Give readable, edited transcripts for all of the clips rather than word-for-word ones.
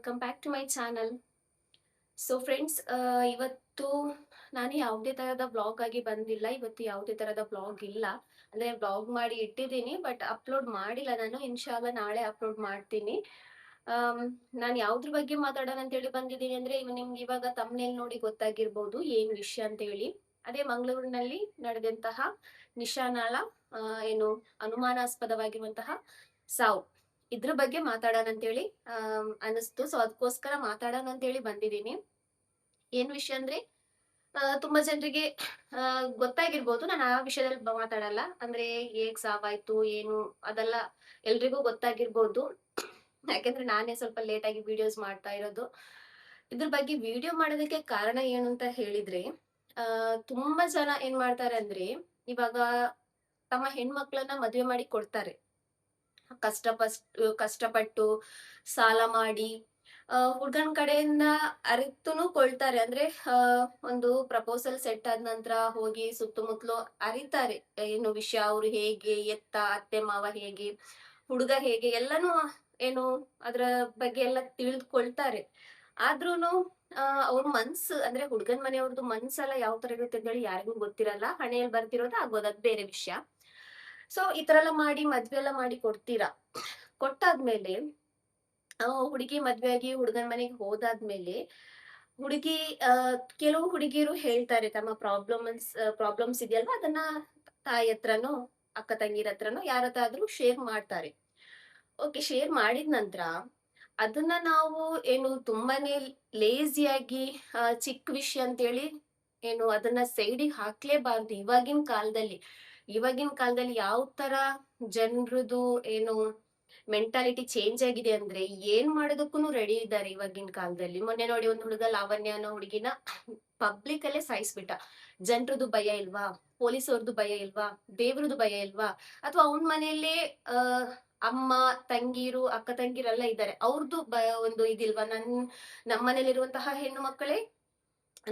Welcome back to my channel. So friends, ಇವತ್ತು ನಾನು ಯಾವುದೇ ತರಹದ ವ್ಲಾಗ್ ಆಗಿ ಬಂದಿಲ್ಲ. ಇವತ್ತು ಯಾವುದೇ ತರಹದ ವ್ಲಾಗ್ ಇಲ್ಲ. ಅಂದ್ರೆ ವ್ಲಾಗ್ ಮಾಡಿ ಇಟ್ಟಿದ್ದೀನಿ, ಬಟ್ ಅಪ್ಲೋಡ್ ಮಾಡಿಲ್ಲ. ನಾನು ಇನ್ಶಾಲ್ಲ ನಾಳೆ ಅಪ್ಲೋಡ್ ಮಾಡ್ತೀನಿ. ಆಮ್, ನಾನು ಯಾವ್ದ್ರ ಬಗ್ಗೆ ಮಾತಾಡೋಣ ಅಂತೇಳಿ ಬಂದಿದ್ದೀನಿ ಅಂದ್ರೆ, ನಿಮ್ಗೆ ಇವಾಗ ತಮ್ಮನೇಲಿ ನೋಡಿ ಗೊತ್ತಾಗಿರ್ಬೋದು ಏನ್ ವಿಷಯ ಅಂತ ಹೇಳಿ. ಅದೇ ಮಂಗಳೂರಿನಲ್ಲಿ ನಡೆದಂತಹ ನಿಶಾನಾಳ ಆ, ಏನು ಅನುಮಾನಾಸ್ಪದವಾಗಿರುವಂತಹ ಸಾವು, ಇದ್ರ ಬಗ್ಗೆ ಮಾತಾಡೋಣ ಅಂತೇಳಿ ಅನಿಸ್ತು. ಸೊ ಅದಕ್ಕೋಸ್ಕರ ಮಾತಾಡೋಣ ಅಂತೇಳಿ ಬಂದಿದ್ದೀನಿ. ಏನ್ ವಿಷಯ ಅಂದ್ರೆ, ತುಂಬಾ ಜನರಿಗೆ ಗೊತ್ತಾಗಿರ್ಬೋದು. ನಾನು ಆ ವಿಷಯದಲ್ಲಿ ಮಾತಾಡಲ್ಲ. ಅಂದ್ರೆ ಹೇಗ್ ಸಾವಾಯ್ತು ಏನು ಅದೆಲ್ಲ ಎಲ್ರಿಗೂ ಗೊತ್ತಾಗಿರ್ಬೋದು. ಯಾಕೆಂದ್ರೆ ನಾನೇ ಸ್ವಲ್ಪ ಲೇಟ್ ಆಗಿ ವಿಡಿಯೋಸ್ ಮಾಡ್ತಾ ಇರೋದು. ಇದ್ರ ಬಗ್ಗೆ ವಿಡಿಯೋ ಮಾಡೋದಕ್ಕೆ ಕಾರಣ ಏನು ಅಂತ ಹೇಳಿದ್ರೆ, ತುಂಬಾ ಜನ ಏನ್ ಮಾಡ್ತಾರೆ ಅಂದ್ರೆ, ಇವಾಗ ತಮ್ಮ ಹೆಣ್ಮಕ್ಳನ್ನ ಮದ್ವೆ ಮಾಡಿ ಕೊಡ್ತಾರೆ. ಕಷ್ಟಪಟ್ಟು ಸಾಲ ಮಾಡಿ ಹುಡ್ಗನ್ ಕಡೆಯಿಂದ ಅರಿತುನು ಕೊಳ್ತಾರೆ. ಅಂದ್ರೆ ಒಂದು ಪ್ರಪೋಸಲ್ ಸೆಟ್ ಆದ ನಂತರ ಹೋಗಿ ಸುತ್ತಮುತ್ತಲು ಅರಿತಾರೆ ಏನು ವಿಷಯ, ಅವ್ರು ಹೇಗೆ, ಎತ್ತ, ಅತ್ತೆ ಮಾವ ಹೇಗೆ, ಹುಡುಗ ಹೇಗೆ, ಎಲ್ಲಾನು ಏನು ಅದ್ರ ಬಗ್ಗೆ ಎಲ್ಲ ತಿಳಿದುಕೊಳ್ತಾರೆ. ಆದ್ರೂನು ಅವ್ರ ಮನ್ಸು ಅಂದ್ರೆ ಹುಡ್ಗನ್ ಮನೆಯವ್ರದ್ದು ಮನ್ಸೆಲ್ಲ ಯಾವ ತರ ಇರುತ್ತೆ ಅಂತ ಹೇಳಿ ಯಾರಿಗೂ ಗೊತ್ತಿರಲ್ಲ. ಹಣೆಯಲ್ಲಿ ಬರ್ತಿರೋದು ಆಗೋದು, ಅದ್ ಬೇರೆ ವಿಷಯ. ಸೊ ಈ ತರ ಎಲ್ಲ ಮಾಡಿ ಮದ್ವೆ ಎಲ್ಲ ಮಾಡಿ ಕೊಡ್ತೀರಾ. ಕೊಟ್ಟಾದ್ಮೇಲೆ ಹುಡುಗಿ ಮದ್ವೆ ಆಗಿ ಹುಡುಗನ ಮನೆಗೆ ಹೋದಾದ್ಮೇಲೆ ಹುಡುಗಿ ಕೆಲವು ಹುಡುಗಿಯರು ಹೇಳ್ತಾರೆ ತಮ್ಮ ಪ್ರಾಬ್ಲಮ್ಸ್ ಇದೆಯಲ್ವಾ, ಅದನ್ನ ತಾಯಿ ಹತ್ರನೋ ಅಕ್ಕ ತಂಗಿರ ಹತ್ರನೋ ಯಾರ ಹತ್ರ ಆದ್ರೂ ಶೇರ್ ಮಾಡ್ತಾರೆ. ಓಕೆ, ಶೇರ್ ಮಾಡಿದ ನಂತರ ಅದನ್ನ ನಾವು ಏನು ತುಂಬಾನೇ ಲೇಸಿಯಾಗಿ ಚಿಕ್ಕ ವಿಷಯ ಅಂತೇಳಿ ಏನು ಅದನ್ನ ಸೈಡಿಗೆ ಹಾಕ್ಲೇಬಾರ್ದು. ಇವಾಗಿನ ಕಾಲದಲ್ಲಿ ಯಾವ ತರ ಜನರದು ಏನು ಮೆಂಟಾಲಿಟಿ ಚೇಂಜ್ ಆಗಿದೆ ಅಂದ್ರೆ, ಏನ್ ಮಾಡೋದಕ್ಕೂ ರೆಡಿ ಇದ್ದಾರೆ ಇವಾಗಿನ ಕಾಲದಲ್ಲಿ. ಮೊನ್ನೆ ನೋಡಿ, ಒಂದು ಹುಡುಗ ಲಾವಣ್ಯ ಅನ್ನೋ ಹುಡುಗಿನ ಪಬ್ಲಿಕ್ ಅಲ್ಲೇ ಸಾಯಿಸ್ಬಿಟ್ಟ. ಜನರದು ಭಯ ಇಲ್ವಾ? ಪೊಲೀಸವ್ರದ್ದು ಭಯ ಇಲ್ವಾ? ದೇವ್ರದ್ದು ಭಯ ಇಲ್ವಾ? ಅಥವಾ ಅವನ್ ಮನೆಯಲ್ಲೇ ಅಮ್ಮ ತಂಗೀರು ಅಕ್ಕ ತಂಗೀರೆಲ್ಲ ಇದ್ದಾರೆ, ಅವ್ರದ್ದು ಒಂದು ಇದಿಲ್ವಾ? ನಮ್ಮನೇಲಿರುವಂತಹ ಹೆಣ್ಣು ಮಕ್ಕಳೇ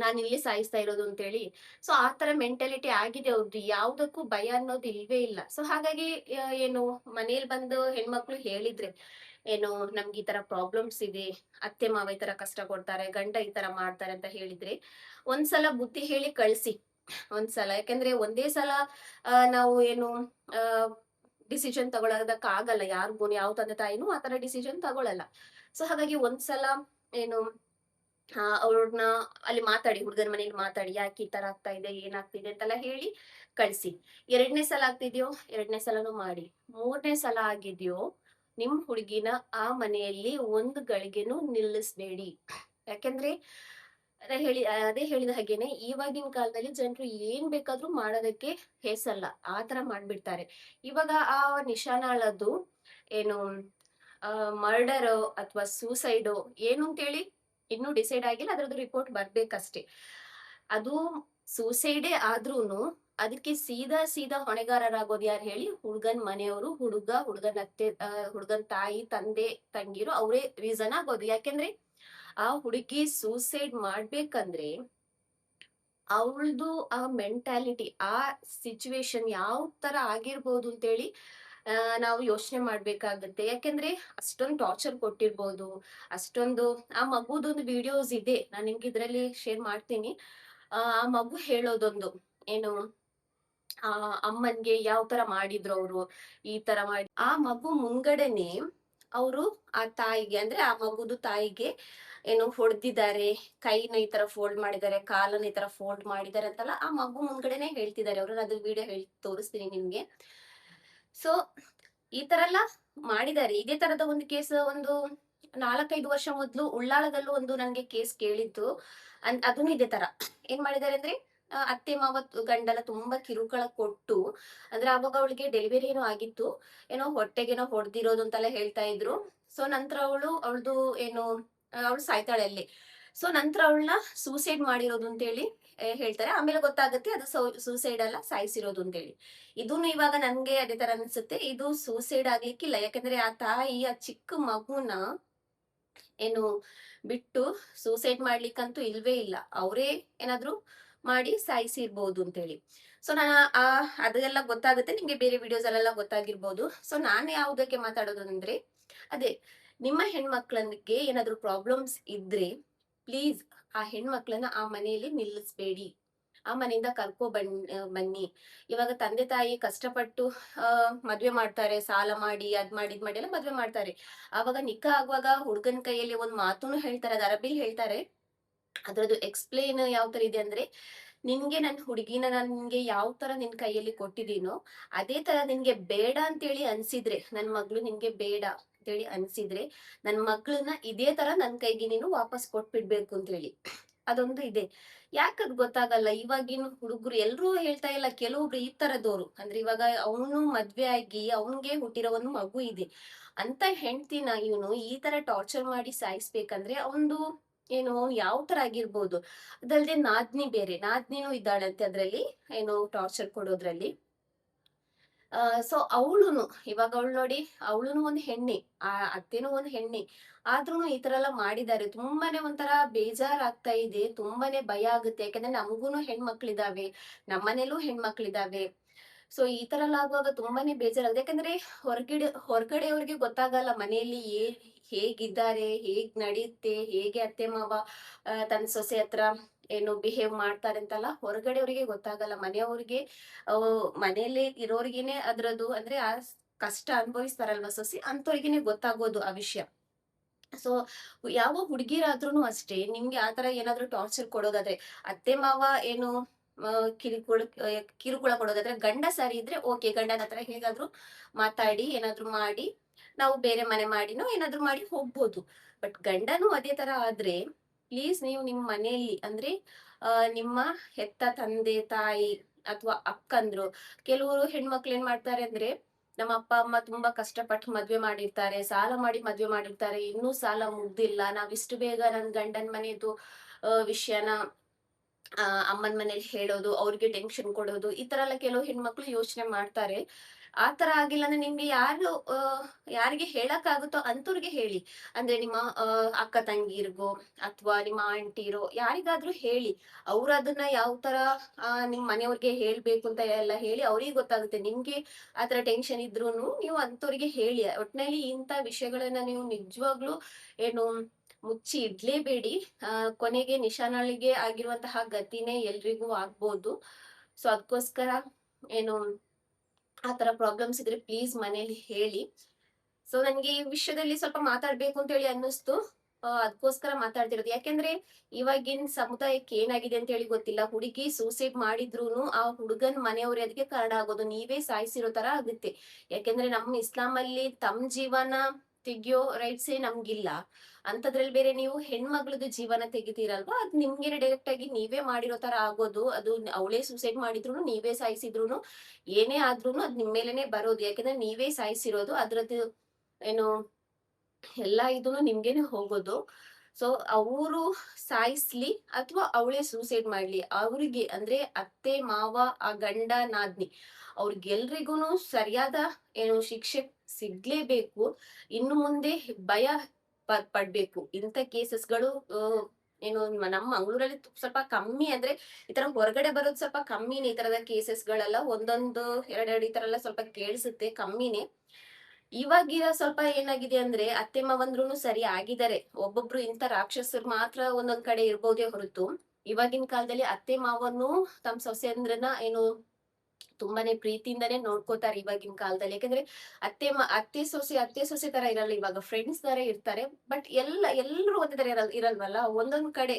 ನಾನು ಇಲ್ಲಿ ಸಾಯಿಸ್ತಾ ಇರೋದು ಅಂತೇಳಿ. ಸೊ ಆ ತರ ಮೆಂಟಾಲಿಟಿ ಆಗಿದೆ ಅವ್ರದ್ದು. ಯಾವ್ದಕ್ಕೂ ಭಯ ಅನ್ನೋದು ಇಲ್ವೇ ಇಲ್ಲ. ಸೊ ಹಾಗಾಗಿ ಏನು ಮನೇಲಿ ಬಂದು ಹೆಣ್ಮಕ್ಳು ಹೇಳಿದ್ರೆ ಏನು, ನಮ್ಗೆ ಈ ತರ ಪ್ರಾಬ್ಲಮ್ಸ್ ಇದೆ, ಅತ್ತೆ ಮಾವ ಈ ತರ ಕಷ್ಟ ಕೊಡ್ತಾರೆ, ಗಂಡ ಈ ತರ ಮಾಡ್ತಾರೆ ಅಂತ ಹೇಳಿದ್ರೆ ಒಂದ್ಸಲ ಬುದ್ಧಿ ಹೇಳಿ ಕಳ್ಸಿ. ಒಂದ್ಸಲ, ಯಾಕಂದ್ರೆ ಒಂದೇ ಸಲ ನಾವು ಏನು ಆ ಡಿಸಿಷನ್ ತಗೊಳೋದಕ್ಕಾಗಲ್ಲ. ಯಾರಿಗೂ ಯಾವ ತಂದೆ ತಾಯಿನೂ ಆತರ ಡಿಸಿಷನ್ ತಗೊಳಲ್ಲ. ಸೊ ಹಾಗಾಗಿ ಒಂದ್ಸಲ ಏನು ಅವ್ರನ್ನ ಅಲ್ಲಿ ಮಾತಾಡಿ, ಹುಡುಗನ ಮನೇಲಿ ಮಾತಾಡಿ, ಯಾಕೆ ಈ ತರ ಆಗ್ತಾ ಇದೆ, ಏನಾಗ್ತಿದೆ ಅಂತೆಲ್ಲ ಹೇಳಿ ಕಳ್ಸಿ. ಎರಡನೇ ಸಲ ಆಗ್ತಿದ್ಯೋ ಎರಡನೇ ಸಲನೂ ಮಾಡಿ. ಮೂರನೇ ಸಲ ಆಗಿದ್ಯೋ ನಿಮ್ ಹುಡುಗಿನ ಆ ಮನೆಯಲ್ಲಿ ಒಂದು ಗಳಿಗೆನೂ ನಿಲ್ಲಿಸ್ಬೇಡಿ. ಯಾಕೆಂದ್ರೆ ಅದೇ ಹೇಳಿದ ಹಾಗೇನೆ, ಇವಾಗಿನ ಕಾಲದಲ್ಲಿ ಜನರು ಏನ್ ಬೇಕಾದ್ರೂ ಮಾಡೋದಕ್ಕೆ ಹೆಸಲ್ಲ, ಆ ತರ ಮಾಡ್ಬಿಡ್ತಾರೆ. ಇವಾಗ ಆ ನಿಶಾನಾಳದ್ದು ಏನು ಮರ್ಡರ್ ಅಥವಾ ಸೂಸೈಡೋ ಏನು ಅಂತೇಳಿ ಇನ್ನೂ ಡಿಸೈಡ್ ಆಗಿಲ್ಲ. ಅದ್ರದ್ದು ರಿಪೋರ್ಟ್ ಬರ್ಬೇಕಷ್ಟೇ. ಅದು ಸೂಸೈಡೇ ಆದ್ರೂನು ಅದಕ್ಕೆ ಸೀದಾ ಸೀದಾ ಹೊಣೆಗಾರರಾಗೋದು ಯಾರು ಹೇಳಿ? ಹುಡ್ಗನ್ ಮನೆಯವರು, ಹುಡ್ಗನ್ ಅತ್ತೆ, ಹುಡ್ಗನ್ ತಾಯಿ, ತಂದೆ, ತಂಗಿರು ಅವರೇ ರೀಸನ್ ಆಗೋದು. ಯಾಕೆಂದ್ರೆ ಆ ಹುಡುಗಿ ಸೂಸೈಡ್ ಮಾಡ್ಬೇಕಂದ್ರೆ ಅವಳದು ಆ ಮೆಂಟಾಲಿಟಿ, ಆ ಸಿಚುವೇಶನ್ ಯಾವ ತರ ಆಗಿರ್ಬೋದು ಅಂತೇಳಿ ನಾವು ಯೋಚನೆ ಮಾಡ್ಬೇಕಾಗತ್ತೆ. ಯಾಕೆಂದ್ರೆ ಅಷ್ಟೊಂದು ಟಾರ್ಚರ್ ಕೊಟ್ಟಿರ್ಬೋದು. ಅಷ್ಟೊಂದು ಆ ಮಗುದೊಂದು ವಿಡಿಯೋಸ್ ಇದೆ, ನಾನು ನಿಮ್ಗೆ ಇದ್ರಲ್ಲಿ ಶೇರ್ ಮಾಡ್ತೀನಿ. ಆ ಮಗು ಹೇಳೋದೊಂದು ಏನು, ಆ ಅಮ್ಮನ್ಗೆ ಯಾವ ತರ ಮಾಡಿದ್ರು ಅವರು, ಈ ತರ ಮಾಡಿ ಆ ಮಗು ಮುಂಗಡೆನೆ ಅವರು ಆ ತಾಯಿಗೆ, ಅಂದ್ರೆ ಆ ಮಗುದು ತಾಯಿಗೆ ಏನು ಹೊಡೆದಿದ್ದಾರೆ, ಕೈನ ಈ ತರ ಫೋಲ್ಡ್ ಮಾಡಿದ್ದಾರೆ, ಕಾಲನ್ನ ಈ ತರ ಫೋಲ್ಡ್ ಮಾಡಿದ್ದಾರೆ ಅಂತೆಲ್ಲ ಆ ಮಗು ಮುಂದ್ಗಡೆನೆ ಹೇಳ್ತಿದ್ದಾರೆ ಅವರು. ಅದು ವಿಡಿಯೋ ಹೇಳಿ ತೋರಿಸ್ತೀನಿ ನಿಮ್ಗೆ. ಸೊ ಈ ತರ ಎಲ್ಲ ಮಾಡಿದ್ದಾರೆ. ಇದೇ ತರದ ಒಂದು ಕೇಸ್ ಒಂದು 4-5 ವರ್ಷ ಮೊದ್ಲು ಉಳ್ಳಾಳದಲ್ಲೂ ಒಂದು ನಂಗೆ ಕೇಸ್ ಕೇಳಿತ್ತು. ಅದನ್ನು ಇದೇ ತರ ಏನ್ ಮಾಡಿದ್ದಾರೆ ಅಂದ್ರೆ, ಅತ್ತೆ ಮಾವ ಗಂಡನ ತುಂಬಾ ಕಿರುಕುಳ ಕೊಟ್ಟು, ಅಂದ್ರೆ ಅವಾಗ ಅವಳಿಗೆ ಡೆಲಿವರಿ ಏನೋ ಆಗಿತ್ತು, ಏನೋ ಹೊಟ್ಟೆಗೇನೋ ಹೊಡೆದಿರೋದು ಅಂತೆಲ್ಲ ಹೇಳ್ತಾ ಇದ್ರು. ಸೊ ನಂತರ ಅವಳದು ಏನು ಅವಳು ಸಾಯ್ತಾಳೆ ಅಲ್ಲಿ. ಸೊ ನಂತರ ಅವಳನ್ನ ಸೂಸೈಡ್ ಮಾಡಿರೋದು ಅಂತೇಳಿ ಹೇಳ್ತಾರೆ. ಆಮೇಲೆ ಗೊತ್ತಾಗುತ್ತೆ ಅದು ಸೂಸೈಡ್ ಅಲ್ಲ, ಸಾಯಿಸಿರೋದು ಅಂತೇಳಿ. ಇದೂನು ಇವಾಗ ನನ್ಗೆ ಅದೇ ತರ ಅನ್ಸುತ್ತೆ, ಇದು ಸೂಸೈಡ್ ಆಗ್ಲಿಕ್ಕಿಲ್ಲ. ಯಾಕಂದ್ರೆ ಆ ತಾಯಿ ಆ ಚಿಕ್ಕ ಮಗುನ ಏನು ಬಿಟ್ಟು ಸೂಸೈಡ್ ಮಾಡ್ಲಿಕ್ಕಂತೂ ಇಲ್ವೇ ಇಲ್ಲ. ಅವರೇ ಏನಾದ್ರು ಮಾಡಿ ಸಾಯಿಸಿರ್ಬೋದು ಅಂತೇಳಿ. ಸೊ ನಾನು ಅದೆಲ್ಲ ಗೊತ್ತಾಗುತ್ತೆ ನಿಮ್ಗೆ, ಬೇರೆ ವಿಡಿಯೋಸ್ ಅಲ್ಲೆಲ್ಲ ಗೊತ್ತಾಗಿರ್ಬೋದು. ಸೊ ನಾನು ಯಾವುದಕ್ಕೆ ಮಾತಾಡೋದು ಅಂದ್ರೆ, ಅದೇ ನಿಮ್ಮ ಹೆಣ್ಮಕ್ಳಿಗೆ ಏನಾದ್ರು ಪ್ರಾಬ್ಲಮ್ಸ್ ಇದ್ರೆ ಪ್ಲೀಸ್ ಆ ಹೆಣ್ಮಕ್ಳನ್ನ ಆ ಮನೆಯಲ್ಲಿ ನಿಲ್ಲಿಸ್ಬೇಡಿ. ಆ ಮನೆಯಿಂದ ಬನ್ನಿ. ಇವಾಗ ತಂದೆ ತಾಯಿ ಕಷ್ಟಪಟ್ಟು ಮದ್ವೆ ಮಾಡ್ತಾರೆ, ಸಾಲ ಮಾಡಿ ಅದ್ ಮಾಡಿ ಇದ್ ಮಾಡಿ ಎಲ್ಲ ಮದ್ವೆ ಮಾಡ್ತಾರೆ. ಆವಾಗ ನಿಖಾ ಆಗುವಾಗ ಹುಡ್ಗನ್ ಕೈಯಲ್ಲಿ ಒಂದ್ ಮಾತುನು ಹೇಳ್ತಾರೆ, ಅದ್ ಅರಬಿಲ್ ಹೇಳ್ತಾರೆ. ಅದ್ರದ್ದು ಎಕ್ಸ್‌ಪ್ಲೇನ್ ಯಾವ ತರ ಇದೆ ಅಂದ್ರೆ, ನಿನ್ಗೆ ನನ್ ಹುಡುಗಿನ ನನ್ಗೆ ಯಾವ ತರ ನಿನ್ ಕೈಯಲ್ಲಿ ಕೊಟ್ಟಿದೀನೋ ಅದೇ ತರ ನಿನ್ಗೆ ಬೇಡ ಅಂತೇಳಿ ಅನ್ಸಿದ್ರೆ, ನನ್ ಮಗ್ಳು ನಿನ್ಗೆ ಬೇಡ ಅಂತೇಳಿ ಅನ್ಸಿದ್ರೆ, ನನ್ ಮಗ್ಳನ್ನ ಇದೇ ತರ ನನ್ ಕೈಗೆ ನೀನು ವಾಪಸ್ ಕೊಟ್ಬಿಡ್ಬೇಕು ಅಂತ ಹೇಳಿ. ಅದೊಂದು ಇದೆ. ಯಾಕದ್ ಗೊತ್ತಾಗಲ್ಲ ಇವಾಗಿನ ಹುಡುಗರು ಎಲ್ರೂ ಹೇಳ್ತಾ ಇಲ್ಲ, ಕೆಲವೊಬ್ರು ಈ ತರದವ್ರು ಅಂದ್ರೆ ಇವಾಗ ಅವನು ಮದ್ವೆ ಆಗಿ ಅವನ್ಗೆ ಹುಟ್ಟಿರೋ ಒಂದು ಮಗು ಇದೆ ಅಂತ ಹೆಂಡ್ತಿನ ಇವನು ಈ ತರ ಟಾರ್ಚರ್ ಮಾಡಿ ಸಾಯಿಸ್ಬೇಕಂದ್ರೆ ಅವನು ಏನು ಯಾವ ತರ ಆಗಿರ್ಬೋದು. ಅದಲ್ದೆ ನಾದ್ನಿ ಬೇರೆ, ನಾದ್ನಿನೂ ಇದ್ದಾಳಂತೆ ಅದ್ರಲ್ಲಿ, ಏನು ಟಾರ್ಚರ್ ಕೊಡೋದ್ರಲ್ಲಿ. ಸೊ ಅವಳುನು ಇವಾಗ ಅವಳು ನೋಡಿ, ಅವಳುನು ಒಂದ್ ಹೆಣ್ಣೆ, ಆ ಅತ್ತೆನೂ ಒಂದ್ ಹೆಣ್ಣೆ, ಆದ್ರೂನು ಈ ತರ ಎಲ್ಲ ಮಾಡಿದ್ದಾರೆ. ತುಂಬಾನೇ ಒಂಥರ ಬೇಜಾರಾಗ್ತಾ ಇದೆ, ತುಂಬಾನೇ ಭಯ ಆಗುತ್ತೆ. ಯಾಕಂದ್ರೆ ನಮಗೂನು ಹೆಣ್ಮಕ್ಳಿದಾವೆ, ನಮ್ಮನೇಲೂ ಹೆಣ್ಮಕ್ಳಿದಾವೆ. ಸೊ ಈ ತರ ಎಲ್ಲ ಆಗುವಾಗ ತುಂಬಾನೇ ಬೇಜಾರಾಗುತ್ತೆ. ಯಾಕಂದ್ರೆ ಹೊರಗಡೆಯವ್ರಿಗೆ ಗೊತ್ತಾಗಲ್ಲ ಮನೆಯಲ್ಲಿ ಹೇಗಿದ್ದಾರೆ, ಹೇಗ್ ನಡೆಯುತ್ತೆ, ಹೇಗೆ ಅತ್ತೆ ಮಾವ ತನ್ನ ಸೊಸೆ ಹತ್ರ ಏನು ಬಿಹೇವ್ ಮಾಡ್ತಾರೆ ಅಂತೆಲ್ಲ ಹೊರಗಡೆಯವ್ರಿಗೆ ಗೊತ್ತಾಗಲ್ಲ. ಮನೆಯವ್ರಿಗೆ ಮನೆಯಲ್ಲಿ ಇರೋರ್ಗೆನೆ ಅದ್ರದ್ದು ಅಂದ್ರೆ ಕಷ್ಟ ಅನುಭವಿಸ್ತಾರಲ್ವಾ ಸೊಸಿ, ಅಂತವ್ರಿಗೆನೆ ಗೊತ್ತಾಗೋದು ಆ ವಿಷಯ. ಸೊ ಯಾವ ಹುಡುಗಿರಾದ್ರೂನು ಅಷ್ಟೇ, ನಿಮ್ಗೆ ಆತರ ಏನಾದ್ರು ಟಾರ್ಚರ್ ಕೊಡೋದಾದ್ರೆ, ಅತ್ತೆ ಮಾವ ಏನು ಕಿರುಕುಳ ಕೊಡೋದಾದ್ರೆ, ಗಂಡ ಸರಿ ಇದ್ರೆ ಓಕೆ, ಗಂಡನ ಹತ್ರ ಹೇಗಾದ್ರೂ ಮಾತಾಡಿ ಏನಾದ್ರು ಮಾಡಿ ನಾವು ಬೇರೆ ಮನೆ ಮಾಡಿನೋ ಏನಾದ್ರು ಮಾಡಿ ಹೋಗ್ಬೋದು. ಬಟ್ ಗಂಡನು ಅದೇ ತರ ಆದ್ರೆ ಪ್ಲೀಸ್ ನೀವು ನಿಮ್ ಮನೆಯಲ್ಲಿ ಅಂದ್ರೆ ನಿಮ್ಮ ಹೆತ್ತ ತಂದೆ ತಾಯಿ ಅಥವಾ ಅಕ್ಕಂದ್ರು, ಕೆಲವರು ಹೆಣ್ಮಕ್ಳು ಏನ್ ಮಾಡ್ತಾರೆ ಅಂದ್ರೆ, ನಮ್ಮ ಅಪ್ಪ ಅಮ್ಮ ತುಂಬಾ ಕಷ್ಟಪಟ್ಟು ಮದ್ವೆ ಮಾಡಿರ್ತಾರೆ, ಸಾಲ ಮಾಡಿ ಮದ್ವೆ ಮಾಡಿರ್ತಾರೆ, ಇನ್ನೂ ಸಾಲ ಮುಗ್ದಿಲ್ಲ, ನಾವ್ ಇಷ್ಟು ಬೇಗ ನನ್ ಗಂಡನ್ ಮನೆದು ವಿಷಯನ ಅಮ್ಮನ್ ಮನೇಲಿ ಹೇಳೋದು, ಅವ್ರಿಗೆ ಟೆನ್ಷನ್ ಕೊಡೋದು, ಈ ತರ ಎಲ್ಲ ಕೆಲವು ಹೆಣ್ಮಕ್ಳು ಯೋಚನೆ ಮಾಡ್ತಾರೆ. ಆ ತರ ಆಗಿಲ್ಲ ಅಂದ್ರೆ ನಿಮ್ಗೆ ಯಾರಿಗೆ ಹೇಳಕ್ ಆಗುತ್ತೋ ಅಂತವ್ರಿಗೆ ಹೇಳಿ. ಅಂದ್ರೆ ನಿಮ್ಮ ಅಕ್ಕ ತಂಗಿರ್ಗೋ ಅಥವಾ ನಿಮ್ಮ ಆಂಟಿರೋ ಯಾರಿಗಾದ್ರೂ ಹೇಳಿ. ಅವ್ರು ಅದನ್ನ ಯಾವ ತರ ನಿಮ್ ಮನೆಯವ್ರಿಗೆ ಹೇಳ್ಬೇಕು ಅಂತ ಎಲ್ಲ ಹೇಳಿ, ಅವ್ರಿಗೆ ಗೊತ್ತಾಗುತ್ತೆ. ನಿಮ್ಗೆ ಆತರ ಟೆನ್ಷನ್ ಇದ್ರೂನು ನೀವು ಅಂತವ್ರಿಗೆ ಹೇಳಿ. ಒಟ್ನಲ್ಲಿ ಇಂಥ ವಿಷಯಗಳನ್ನ ನೀವು ನಿಜವಾಗ್ಲೂ ಏನು ಮುಚ್ಚಿ ಇಡ್ಲೇಬೇಡಿ. ಕೊನೆಗೆ ನಿಶಾನಾಳಿಗೆ ಆಗಿರುವಂತಹ ಗತಿನೇ ಎಲ್ರಿಗೂ ಆಗ್ಬೋದು. ಸೊ ಅದಕ್ಕೋಸ್ಕರ ಏನು ಆತರ ಪ್ರಾಬ್ಲಮ್ಸ್ ಇದ್ರೆ ಪ್ಲೀಸ್ ಮನೇಲಿ ಹೇಳಿ. ಸೊ ನನ್ಗೆ ಈ ವಿಷಯದಲ್ಲಿ ಸ್ವಲ್ಪ ಮಾತಾಡ್ಬೇಕು ಅಂತ ಹೇಳಿ ಅನ್ನಿಸ್ತು. ಅದಕ್ಕೋಸ್ಕರ ಮಾತಾಡ್ತಿರೋದು. ಯಾಕೆಂದ್ರೆ ಇವಾಗಿನ ಸಮುದಾಯಕ್ಕೆ ಏನಾಗಿದೆ ಅಂತ ಹೇಳಿ ಗೊತ್ತಿಲ್ಲ. ಹುಡುಗಿ ಸೂಸೈಡ್ ಮಾಡಿದ್ರೂನು ಆ ಹುಡುಗನ್ ಮನೆಯವ್ರೆ ಅದಕ್ಕೆ ಕಾರಣ ಆಗೋದು. ನೀವೇ ಸಾಯಿಸಿರೋ ತರ ಆಗುತ್ತೆ. ಯಾಕೆಂದ್ರೆ ನಮ್ಮ ಇಸ್ಲಾಂ ಅಲ್ಲಿ ತಮ್ಮ ಜೀವನ ತೆಗಿಯೋ ರೈಟ್ಸೇ ನಮ್ಗಿಲ್ಲ. ಅಂತದ್ರಲ್ಲಿ ಬೇರೆ ನೀವು ಹೆಣ್ಮಗ್ಳದ್ದು ಜೀವನ ತೆಗಿತೀರಲ್ವಾ, ಅದ್ ನಿಮ್ಗೆ ಡೈರೆಕ್ಟ್ ಆಗಿ ನೀವೇ ಮಾಡಿರೋ ತರ ಆಗೋದು. ಅದು ಅವಳೇ ಸೂಸೈಡ್ ಮಾಡಿದ್ರು, ನೀವೇ ಸಾಯಿಸಿದ್ರು, ಏನೇ ಆದ್ರೂನು ಅದ್ ನಿಮ್ ಮೇಲೆನೆ ಬರೋದು. ಯಾಕಂದ್ರೆ ನೀವೇ ಸಾಯಿಸಿರೋದು, ಅದ್ರದ್ದು ಏನು ಎಲ್ಲಾ ಇದೂನು ನಿಮ್ಗೆನೆ ಹೋಗೋದು. ಸೊ ಅವರು ಸಾಯಿಸ್ಲಿ ಅಥವಾ ಅವಳೇ ಸೂಸೈಡ್ ಮಾಡ್ಲಿ, ಅವ್ರಿಗೆ ಅಂದ್ರೆ ಅತ್ತೆ ಮಾವ ಆ ಗಂಡ ನಾದ್ನಿ ಅವ್ರಿಗೆಲ್ರಿಗೂನು ಸರಿಯಾದ ಏನು ಶಿಕ್ಷೆ ಸಿಗ್ಲೇಬೇಕು. ಇನ್ನು ಮುಂದೆ ಭಯ ಪಡ್ಬೇಕು. ಇಂಥ ಕೇಸಸ್ಗಳು ಏನು ನಮ್ಮ ಮಂಗಳೂರಲ್ಲಿ ಸ್ವಲ್ಪ ಕಮ್ಮಿ. ಅಂದ್ರೆ ಈ ತರ ಹೊರಗಡೆ ಬರೋದು ಸ್ವಲ್ಪ ಕಮ್ಮಿನೇ, ಈ ತರದ ಕೇಸಸ್ಗಳೆಲ್ಲ ಒಂದೊಂದು ಎರಡೆರಡು ಈ ತರ ಎಲ್ಲ ಸ್ವಲ್ಪ ಕೇಳಿಸುತ್ತೆ, ಕಮ್ಮಿನೇ. ಇವಾಗಿರೋ ಸ್ವಲ್ಪ ಏನಾಗಿದೆ ಅಂದ್ರೆ ಅತ್ತೆ ಮಾವಂದ್ರುನು ಸರಿ ಆಗಿದ್ದಾರೆ. ಒಬ್ಬೊಬ್ರು ಇಂಥ ರಾಕ್ಷಸರು ಮಾತ್ರ ಒಂದೊಂದ್ ಕಡೆ ಇರ್ಬೋದೇ ಹೊರತು, ಇವಾಗಿನ ಕಾಲದಲ್ಲಿ ಅತ್ತೆ ಮಾವನು ತಮ್ಮ ಸೊಸೆಯಂದ್ರನ್ನ ಏನು ತುಂಬಾನೇ ಪ್ರೀತಿಯಿಂದಾನೇ ನೋಡ್ಕೋತಾರೆ ಇವಾಗಿನ ಕಾಲದಲ್ಲಿ. ಯಾಕಂದ್ರೆ ಅತ್ತೆ ಸೊಸೆ ತರ ಇರಲ್ಲ, ಇವಾಗ ಫ್ರೆಂಡ್ಸ್ ತರ ಇರ್ತಾರೆ. ಬಟ್ ಎಲ್ರು ಒಂದೇ ತರ ಇರಲ್ವಲ್ಲ. ಒಂದೊಂದ್ ಕಡೆ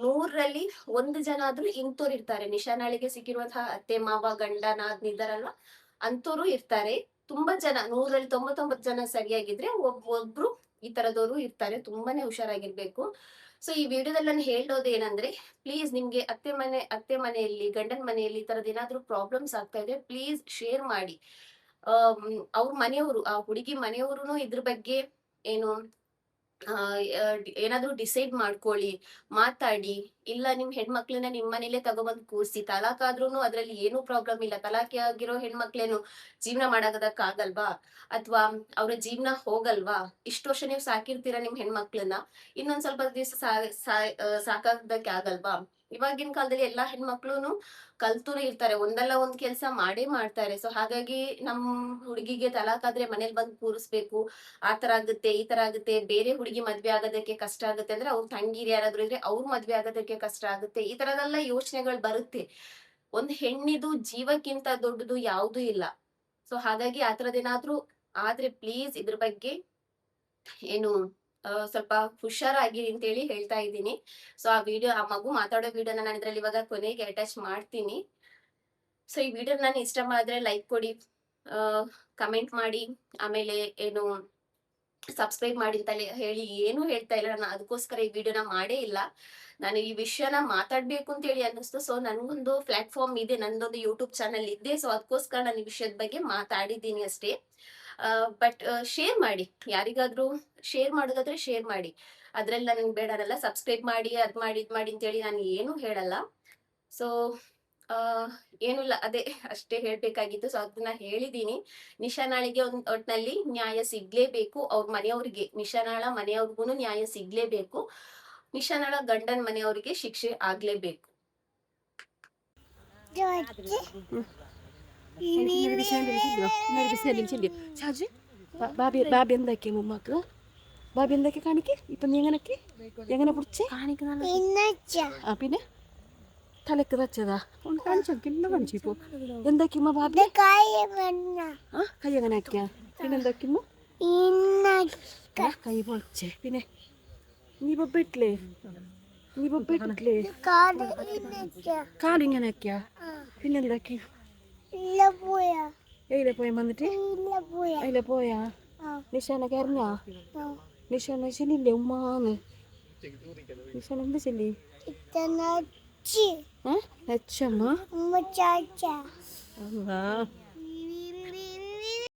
100ರಲ್ಲಿ 1 ಜನ ಆದ್ರೂ ಇಂಥವ್ರು ಇರ್ತಾರೆ. ನಿಶಾನಾಳಿಗೆ ಸಿಕ್ಕಿರುವಂತಹ ಅತ್ತೆ ಮಾವ ಗಂಡ ನಾದ್ನಿ ಇದಾರಲ್ವಾ, ಅಂತವ್ರು ಇರ್ತಾರೆ. ತುಂಬಾ ಜನ 100ರಲ್ಲಿ 99 ಜನ ಸರಿಯಾಗಿದ್ರೆ ಒಬ್ರು ಈ ತರದವರು ಇರ್ತಾರೆ. ತುಂಬಾನೇ ಹುಷಾರಾಗಿರ್ಬೇಕು. ಸೊ ಈ ವಿಡಿಯೋದಲ್ಲಿ ನಾನು ಹೇಳೋದು ಏನಂದ್ರೆ, ಪ್ಲೀಸ್ ನಿಮ್ಗೆ ಅತ್ತೆ ಮನೆಯಲ್ಲಿ ಗಂಡನ ಮನೆಯಲ್ಲಿ ಈ ತರದ್ ಏನಾದ್ರು ಪ್ರಾಬ್ಲಮ್ಸ್ ಆಗ್ತಾ ಇದೆ, ಪ್ಲೀಸ್ ಶೇರ್ ಮಾಡಿ. ಅವ್ರ ಮನೆಯವರು ಆ ಹುಡುಗಿ ಮನೆಯವ್ರುನು ಇದ್ರ ಬಗ್ಗೆ ಏನು ಏನಾದ್ರು ಡಿಸೈಡ್ ಮಾಡ್ಕೊಳ್ಳಿ, ಮಾತಾಡಿ. ಇಲ್ಲ ನಿಮ್ ಹೆಣ್ಮಕ್ಳನ್ನ ನಿಮ್ ಮನೇಲೆ ತಗೊಬಂದ್ ಕೂರ್ಸಿ, ತಲಾಕ್ ಆದ್ರೂನು ಅದ್ರಲ್ಲಿ ಏನೂ ಪ್ರಾಬ್ಲಮ್ ಇಲ್ಲ. ತಲಾಖೆ ಆಗಿರೋ ಹೆಣ್ಮಕ್ಳೇನು ಜೀವನ ಆಗಲ್ವಾ? ಅಥವಾ ಅವ್ರ ಜೀವನ ಹೋಗಲ್ವಾ? ಇಷ್ಟು ವರ್ಷ ನೀವು ಸಾಕಿರ್ತೀರಾ ನಿಮ್ ಹೆಣ್ಮಕ್ಳನ್ನ, ಇನ್ನೊಂದ್ ಸ್ವಲ್ಪ ದಿವಸ ಸಾಕಾಗದಕ್ಕೆ ಆಗಲ್ವಾ? ಇವಾಗಿನ ಕಾಲದಲ್ಲಿ ಎಲ್ಲಾ ಹೆಣ್ಮಕ್ಳುನು ಕಲ್ತುನೇ ಇರ್ತಾರೆ. ಒಂದಲ್ಲ ಒಂದ್ ಕೆಲ್ಸ ಮಾಡೇ ಮಾಡ್ತಾರೆ. ಸೊ ಹಾಗಾಗಿ ನಮ್ ಹುಡುಗಿಗೆ ತಲಾಕಾದ್ರೆ ಮನೇಲಿ ಬಂದು ಕೂರಿಸ್ಬೇಕು. ಆ ತರ ಆಗುತ್ತೆ, ಈ ತರ ಆಗುತ್ತೆ, ಬೇರೆ ಹುಡುಗಿ ಮದ್ವೆ ಆಗೋದಕ್ಕೆ ಕಷ್ಟ ಆಗುತ್ತೆ ಅಂದ್ರೆ ಅವ್ರ ತಂಗಿರು ಯಾರಾದ್ರೂ ಇದ್ರೆ ಅವ್ರ ಮದ್ವೆ ಆಗೋದಕ್ಕೆ ಕಷ್ಟ ಆಗುತ್ತೆ. ಈ ತರದೆಲ್ಲ ಯೋಚನೆಗಳು ಬರುತ್ತೆ. ಒಂದ್ ಹೆಣ್ಣಿದು ಜೀವಕ್ಕಿಂತ ದೊಡ್ಡದು ಯಾವ್ದೂ ಇಲ್ಲ. ಸೊ ಹಾಗಾಗಿ ಆ ತರದೇನಾದ್ರೂ ಆದ್ರೆ ಪ್ಲೀಸ್ ಇದ್ರ ಬಗ್ಗೆ ಏನು ಸ್ವಲ್ಪ ಹುಷಾರಾಗಿರಿ ಅಂತೇಳಿ ಹೇಳ್ತಾ ಇದ್ದೀನಿ. ಸೊ ಆ ಮಗು ಮಾತಾಡೋ ವಿಡಿಯೋನ ನಾನು ಇದ್ರಲ್ಲಿ ಇವಾಗ ಕೊನೆಗೆ ಅಟ್ಯಾಚ್ ಮಾಡ್ತೀನಿ. ಸೊ ಈ ವಿಡಿಯೋ ನಾನು ಇಷ್ಟ ಮಾಡಿದ್ರೆ ಲೈಕ್ ಕೊಡಿ, ಕಮೆಂಟ್ ಮಾಡಿ, ಆಮೇಲೆ ಏನು ಸಬ್ಸ್ಕ್ರೈಬ್ ಮಾಡಿ ಅಂತ ಹೇಳಿ ಏನು ಹೇಳ್ತಾ ಇಲ್ಲ. ನಾನು ಅದಕ್ಕೋಸ್ಕರ ಈ ವಿಡಿಯೋನ ಮಾಡೇ ಇಲ್ಲ. ನಾನು ಈ ವಿಷಯನ ಮಾತಾಡ್ಬೇಕು ಅಂತ ಹೇಳಿ ಅನ್ನಿಸ್ತು. ಸೊ ನನ್ಗೊಂದು ಪ್ಲಾಟ್ಫಾರ್ಮ್ ಇದೆ, ನಂದೊಂದು ಯೂಟ್ಯೂಬ್ ಚಾನಲ್ ಇದೆ. ಸೊ ಅದಕ್ಕೋಸ್ಕರ ನಾನು ಈ ವಿಷಯದ ಬಗ್ಗೆ ಮಾತಾಡಿದ್ದೀನಿ ಅಷ್ಟೇ. ಬಟ್ ಶೇರ್ ಮಾಡಿ, ಯಾರಿಗಾದ್ರೂ ಶೇರ್ ಮಾಡೋದಾದ್ರೆ ಶೇರ್ ಮಾಡಿ. ಅದ್ರಲ್ಲಿ ನನ್ಗೆ ಬೇಡ ಅನ್ನಲ್ಲ. ಸಬ್ಸ್ಕ್ರೈಬ್ ಮಾಡಿ, ಅದ್ ಮಾಡಿ ಇದ್ ಮಾಡಿ ಅಂತೇಳಿ ನಾನು ಏನು ಹೇಳಲ್ಲ. ಸೊ ಏನು ಇಲ್ಲ, ಅದೇ ಅಷ್ಟೇ ಹೇಳ್ಬೇಕಾಗಿತ್ತು. ಸೊ ಅದನ್ನ ಹೇಳಿದೀನಿ. ನಿಶಾನಾಳಿಗೆ ಒಟ್ನಲ್ಲಿ ನ್ಯಾಯ ಸಿಗ್ಲೇಬೇಕು. ಅವ್ರ ಮನೆಯವ್ರಿಗೆ, ನಿಶಾನಾಳ ಮನೆಯವ್ರಿಗೂ ನ್ಯಾಯ ಸಿಗ್ಲೇಬೇಕು. ನಿಶಾನಾಳ ಗಂಡನ್ ಮನೆಯವ್ರಿಗೆ ಶಿಕ್ಷೆ ಆಗ್ಲೇಬೇಕು. ബാബി എന്താക്കിയ ഉമ്മാക്ക്? ബാബി എന്തൊക്കെ കാണിക്ക്? ഇപ്പൊ നീ എങ്ങനെ പിടിച്ചേ? പിന്നെ തലക്ക് വെച്ചതാ? ഒന്ന് കാണിച്ചോക്കില്ല, കാണിച്ചിപ്പോ എന്താക്കിമ്മ ബാബി? കൈ എങ്ങനെ ആക്കിയ? പിന്നെ എന്താക്കിമ്മ? കൈ പൊളിച്ചേ. പിന്നെ നീ ബൊബിട്ടില്ലേ? കാലിങ്ങനെ ആക്കിയ? പിന്നെന്താക്കി? എയിലെ പോയ വന്നിട്ട്? അതിലെ പോയാ? നിഷാന കരഞ്ഞാ? നിഷാന ചെല്ലില്ലേ ഉമ്മാന്ന്? നിഷാന എന്ത് ചെല്ലി? അച്ഛമ്മ?